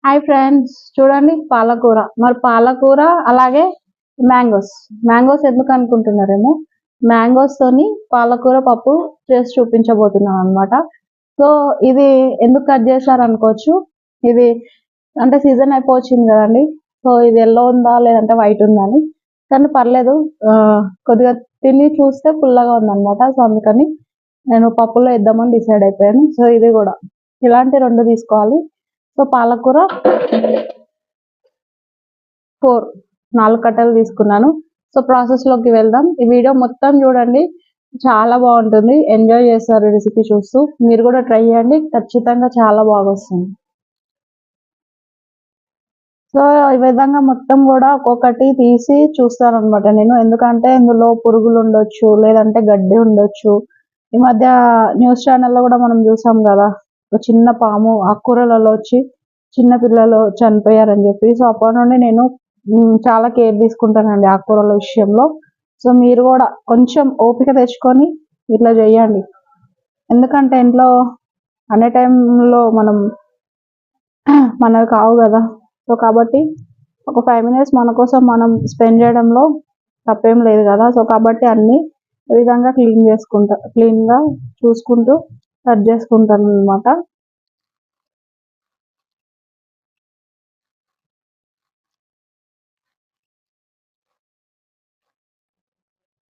Hi friends, చూడండి పాలకూర. మరి పాలకూర అలాగే మ్యాంగోస్ ఎందుకు అనుకుంటున్నారేమో. మ్యాంగోస్ తోని పాలకూర పప్పు చేసి చూపించబోతున్నాం అనమాట. సో ఇది ఎందుకు కట్ చేశారు అనుకోవచ్చు. ఇది అంటే సీజన్ అయిపోవచ్చింది కదండి. సో ఇది ఎల్లో ఉందా లేదంటే వైట్ ఉందా అని, కానీ పర్లేదు, కొద్దిగా తిని చూస్తే పుల్లగా ఉందన్నమాట. సో అందుకని నేను పప్పులో వేద్దామని డిసైడ్ అయిపోయాను. సో ఇది కూడా ఇలాంటి 2 తీసుకోవాలి. సో పాలకూర 4 కట్టలు తీసుకున్నాను. సో ప్రాసెస్లోకి వెళ్దాం. ఈ వీడియో మొత్తం చూడండి, చాలా బాగుంటుంది. ఎంజాయ్ చేస్తారు రెసిపీ చూస్తూ. మీరు కూడా ట్రై చేయండి, ఖచ్చితంగా చాలా బాగా వస్తుంది. సో ఈ విధంగా మొత్తం కూడా ఒక్కొక్కటి తీసి చూస్తాను అనమాట నేను. ఎందుకంటే ఇందులో పురుగులు ఉండొచ్చు, లేదంటే గడ్డి ఉండొచ్చు. ఈ మధ్య న్యూస్ ఛానల్లో కూడా మనం చూసాం కదా, ఒక చిన్న పాము ఆకుకూరలలో వచ్చి చిన్న పిల్లలు చనిపోయారని చెప్పి. సో అప్పటి నుండి నేను చాలా కేర్ తీసుకుంటానండి ఆకుకూరల విషయంలో. సో మీరు కూడా కొంచెం ఓపిక తెచ్చుకొని ఇట్లా చేయండి. ఎందుకంటే ఇంట్లో అనే టైంలో మనకు కావు కదా. సో కాబట్టి ఒక 5 మినిట్స్ మన కోసం మనం స్పెండ్ చేయడంలో తప్పేం లేదు కదా. సో కాబట్టి అన్ని ఈ విధంగా క్లీన్గా చూసుకుంటూ కట్ చేసుకుంటాను అనమాట.